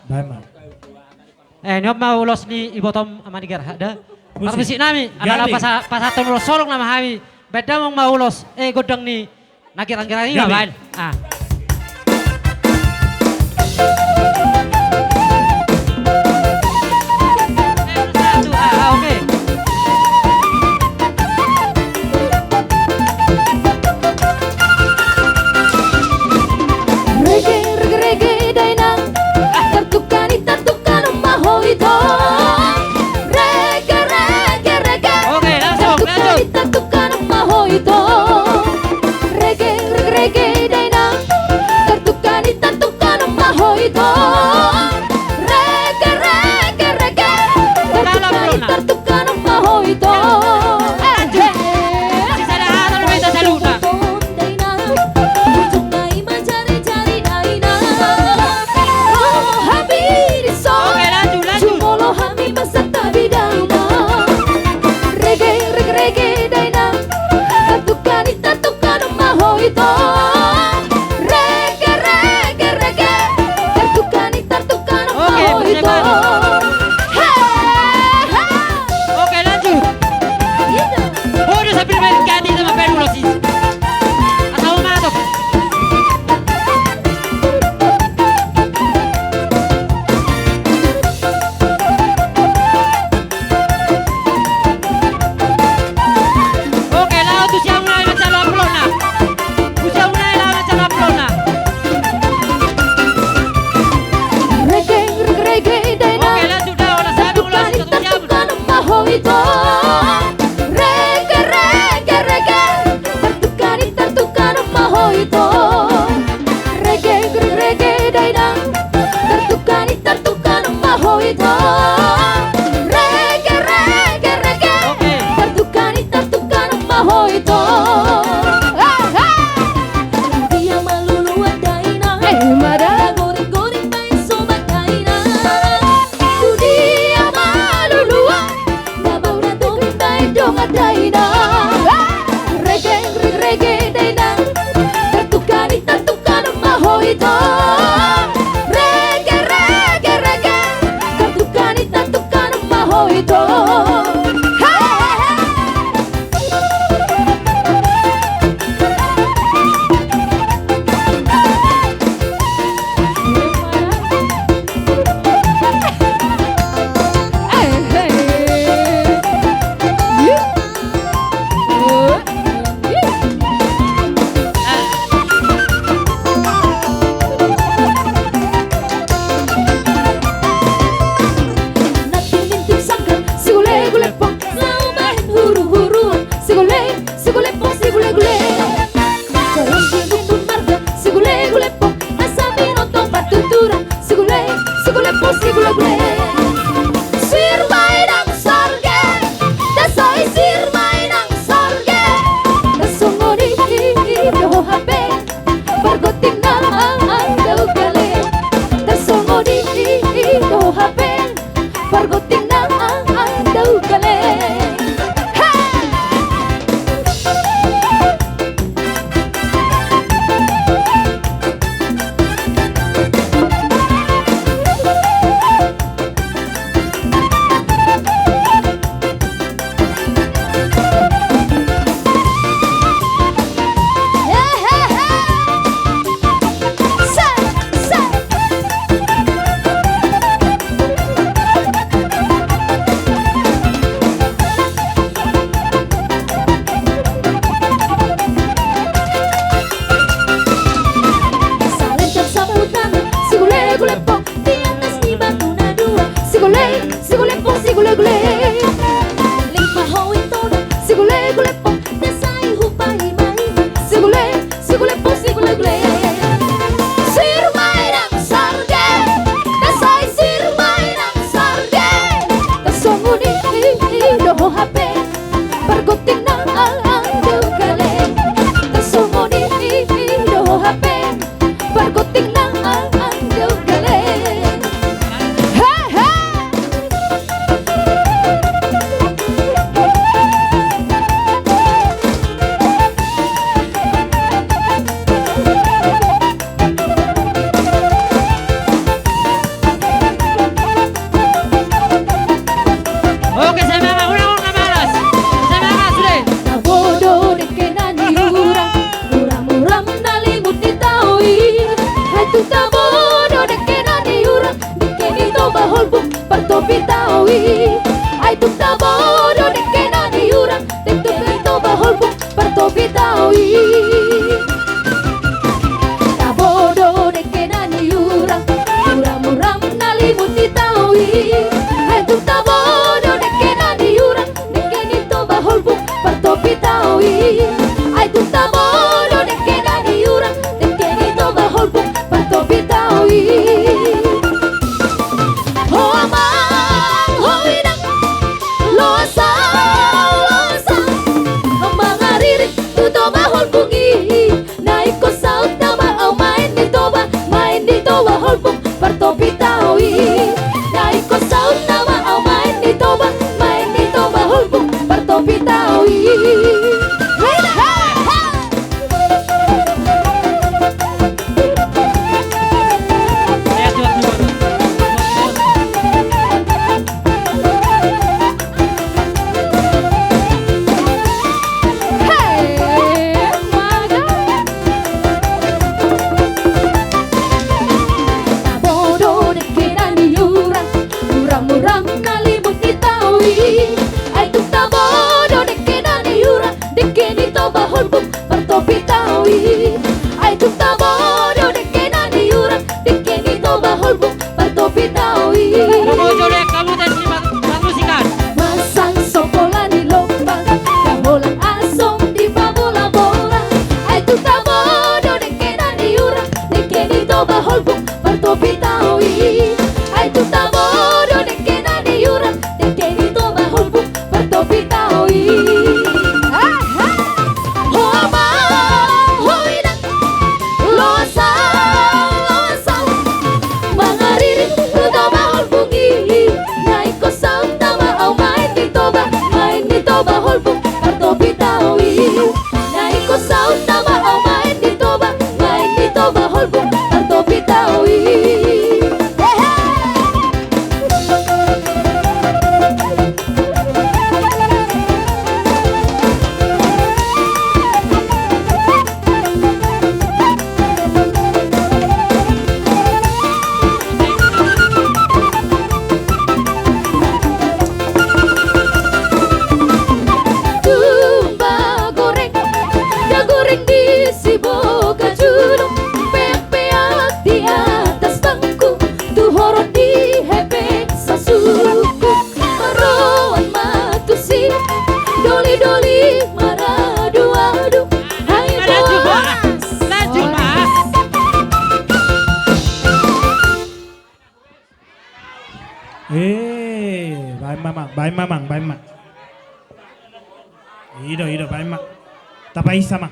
Bama. Nyop mau ulos ni ibu tom amanigar ada. Musik. Permisi nami adalah Gali. pasatun ulos solong nama kami. Beda mau ulos godang ni nakirang-kirang ini Gali. ngapain? Oke. Reggae dainang tertukani tertukar mahoito. Reggae Oke, langsung, tertukani lanjut. tertukar mahoito. Reggae dainang tertukani tertukar mahoito. Reggae tertukani tertukar mahoito. Sisa lahat ng mga sa luna. Oke, lanjut, lanjut. Oke, berjalan. Oke, lanjut. Udah sambil main ganti sama penulos sih. Asal masuk. Oke, laut tuh siang mulai macam laplona. Usia mulai lah macam laplona. Oke, lanjut dah. Olah saya ulas itu tuh siang. Dia malulu adaina, goreng-goreng main sobat daina. Dia malulu, dabau na dongin baik dong adaina. Reggae daina, tertukani mahoito. Reggae, tertukani mahoito. Pergoting na ang daw galing. Pergoting na ang daw galing. Hey, hey! parto Bitawi. Ay tung tabodo de kenani urang, de tung bahol parto Bitawi. Tabodo de kenani urang, muram-muram nalimut Bitawi. Ay tung tabodo de kenani urang, de kenito bahol parto Bitawi. Ay tung tabodo de kenani urang, de kenito bahol parto Bitawi. Ho amang, ho inang, lo asal, amang aririt, tuto bahol bungi. Naik ko sa utama, au main dito bahol parto Bitawi. Naik ko sa utama, au main dito bahol parto Bitawi. Hey, hey, hey. Saya jual dulu. Tabodo de kenani urang, muram-muram nalimut Bitawi. Ay tung tabodo de kenani urang, de kenito bahol parto Bitawi. Ay tung tabodo de kenani urang, de kenito bahol parto Bitawi. Kamu colek, kamu tes musikan. Masang sokolan di lomba, gamolan asong di pabola-bola. Ay tung tabodo de kenani urang, de kenito bahol parto Bitawi. Ay tung tabodo de kenani urang, de kenito bahol parto Bitawi. Ho amang, ho inang, lo asal, mga ririt, tuto bahol bungi. Naik ko sa utama, au main dito bahol parto Bitawi. Naik ko sa utama, au main dito bahol parto Bitawi. Hey, hey. Tumba goreng, da goreng di si boga julung. Peak-peak di atas bangku, tuhorot di hebek sa suku. Maroan matusi, doli-doli maradu-adu. Hai Laju, boas. Mas. Laju, Mas. Baik mamang. Ido, baik mak. Tapai sama.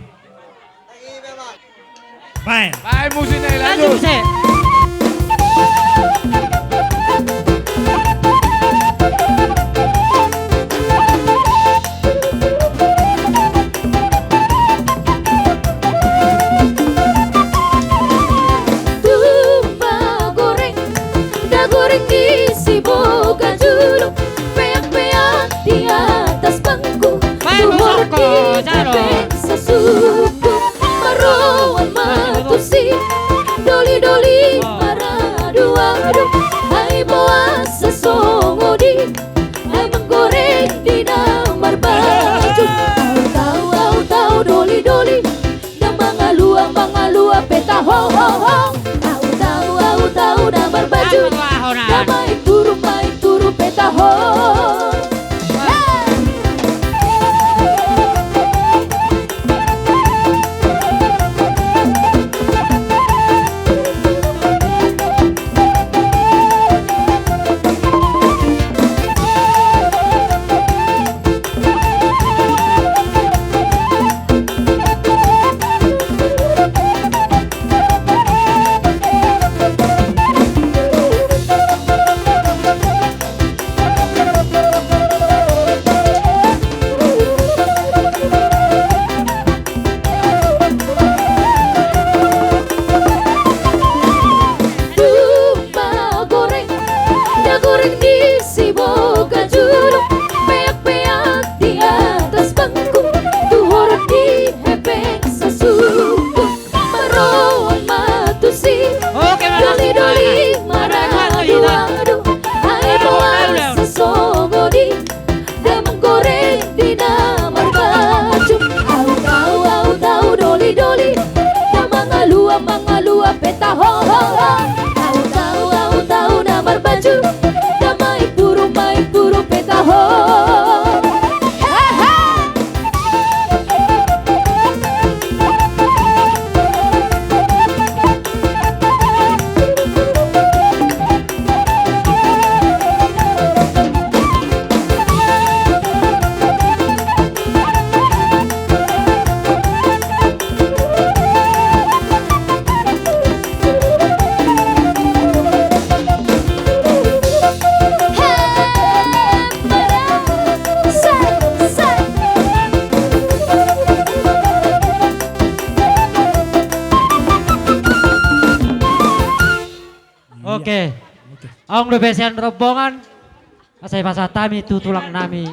Baik. Baik musiknya Laju, lanjut. saya. Tumba goreng, da goreng di si boga julung. Peak-peak di atas bangku, Baik, tuhorot Musoko, di Jaro. hebek sa suku. Maroan matusi, doli-doli maradu-adu. Hai boas sesongo di, hai menggoreng di damar baju. Tahu doli-doli, na mga peta ho ho ho. Tahu damar baju, Aku ahonan. na main turu peta ho. Hey! Oke. Oke. Ang bebesan rombongan. Asay pasatami tutulang nami.